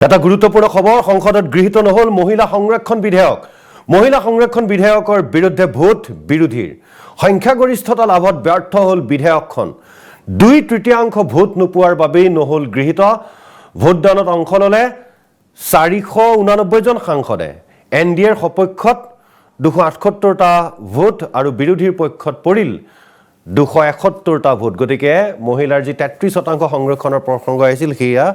এটা গুৰুত্বপূৰ্ণ খবৰ সংসদত গৃহীত নহল মহিলা সংৰক্ষণ বিধেয়ক মহিলা সংৰক্ষণ বিধেয়কৰ বিৰুদ্ধে ভোট বিৰোধীৰ সংখ্যাগৰিষ্ঠতা লাভত ব্যৰ্থ হল বিধেয়কখন 2/3 ভোট নোপোৱাৰ বাবে নহল গৃহীত ভোটদানত অংশ ললে 489 জন সাংসদে এনডিএৰ সপক্ষত 278টা ভোট আৰু বিৰোধীৰ পক্ষত পৰিল 271টা ভোট গতিকে মহিলাৰ যি 33% সংৰক্ষণৰ প্ৰসংগ আছিল সেয়া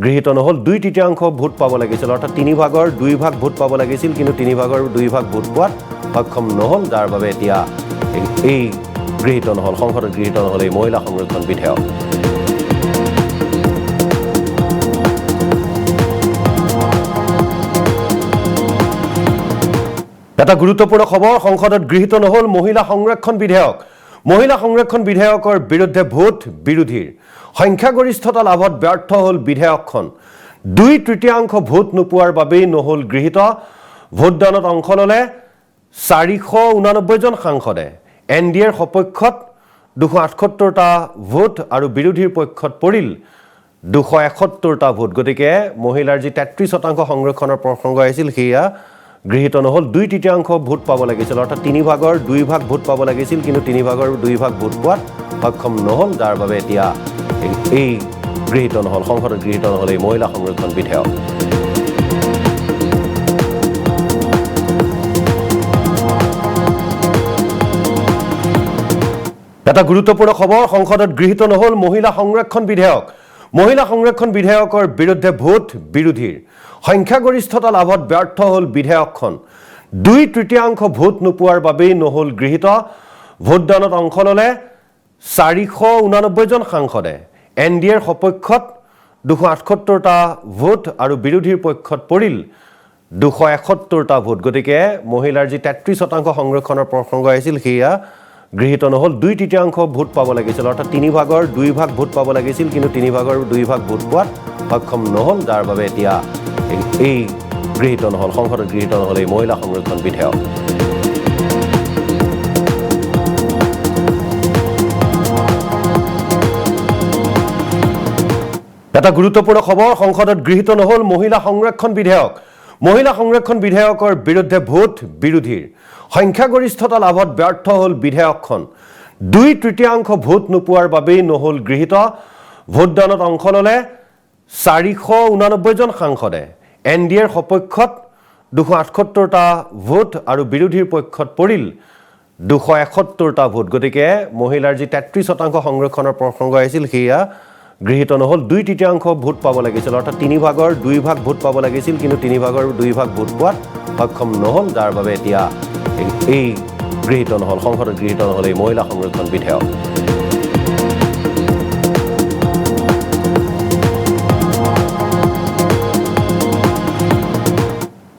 গৃহীত নহল 2/3 ভোট পাব লাগিছিল অৰ্থাৎ 3/2 ভোট পাব লাগিছিল কিন্তু 3/2 ভোট পোৱাত সক্ষম নহল যাৰ বাবে এতিয়া এই গৃহীত নহল সংসদত গৃহীত নহল এই মহিলা সংৰক্ষণ বিধেয়ক এটা গুৰুত্বপূৰ্ণ খবৰ সংসদত গৃহীত নহল মহিলা সংৰক্ষণ বিধেয়ক মহিলা সংৰক্ষণ বিধেয়কৰ বিৰুদ্ধে ভোট বিৰোধীৰ সংখ্যাগৰিষ্ঠতা লাভত ব্যৰ্থ হল বিধেয়কখন 2/3 ভোট নোপোৱাৰ বাবে নহল গৃহীত ভোটদানত অংশ ললে 489 জন সাংসদে এনডিএৰ সপক্ষত 278টা ভোট আৰু বিৰোধীৰ পক্ষত পৰিল 271টা ভোট গতিকে মহিলাৰ যি 33% সংৰক্ষণৰ প্ৰসংগ আছিল সেয়া গৃহীত নহল 2/3 ভোট পাব লাগিছিল অৰ্থাৎ 3/2 ভোট পাব লাগিছিল কিন্তু 3/2 ভোট পোৱাত সক্ষম নহল যাৰ বাবে এতিয়া এই গৃহীত নহল সংসদত গৃহীত নহল এই মহিলা সংৰক্ষণ বিধেয়ক এটা গুৰুত্বপূৰ্ণ খবৰ সংসদত গৃহীত নহল মহিলা সংৰক্ষণ বিধেয়ক মহিলা সংৰক্ষণ বিধেয়কৰ বিৰুদ্ধে ভোট বিৰোধীৰ সংখ্যাগৰিষ্ঠতা লাভত ব্যৰ্থ হল বিধেয়কখন 2/3 ভোট নোপোৱাৰ বাবে নহল গৃহীত ভোটদানত অংশ ললে 489 জন সাংসদে এনডিএৰ সপক্ষত 278টা ভোট আৰু বিৰোধীৰ পক্ষত পৰিল 271টা ভোট গতিকে মহিলাৰ যি 33% সংৰক্ষণৰ প্ৰসংগ আছিল সেয়া গৃহীত নহল 2/3 ভোট পাব লাগিছিল অৰ্থাৎ 3/2 ভোট পাব লাগিছিল কিন্তু 3/2 ভোট পোৱাত সক্ষম নহল যাৰ বাবে এতিয়া এই গৃহীত নহল সংসদত গৃহীত নহল এই মহিলা সংৰক্ষণ বিধেয়ক এটা গুৰুত্বপূৰ্ণ খবৰ সংসদত গৃহীত নহল মহিলা সংৰক্ষণ বিধেয়ক মহিলা সংৰক্ষণ বিধেয়কৰ বিৰুদ্ধে ভোট বিৰোধীৰ সংখ্যাগৰিষ্ঠতা লাভত ব্যৰ্থ হল বিধেয়কখন 2/3 ভোট নোপোৱাৰ বাবে নহল গৃহীত ভোটদানত অংশ ললে 489 জন সাংসদে এনডিএৰ সপক্ষত 278টা ভোট আৰু বিৰোধীৰ পক্ষত পৰিল 271টা ভোট গতিকে মহিলাৰ যি 33% সংৰক্ষণৰ প্ৰসংগ আছিল সেয়া গৃহীত নহল 2/3 ভোট পাব লাগিছিল অৰ্থাৎ 3/2 ভোট পাব লাগিছিল কিন্তু 3/2 ভোট পোৱাত সক্ষম নহল যাৰ বাবে এতিয়া এই গৃহীত নহল সংসদত গৃহীত নহল এই মহিলা সংৰক্ষণ বিধেয়ক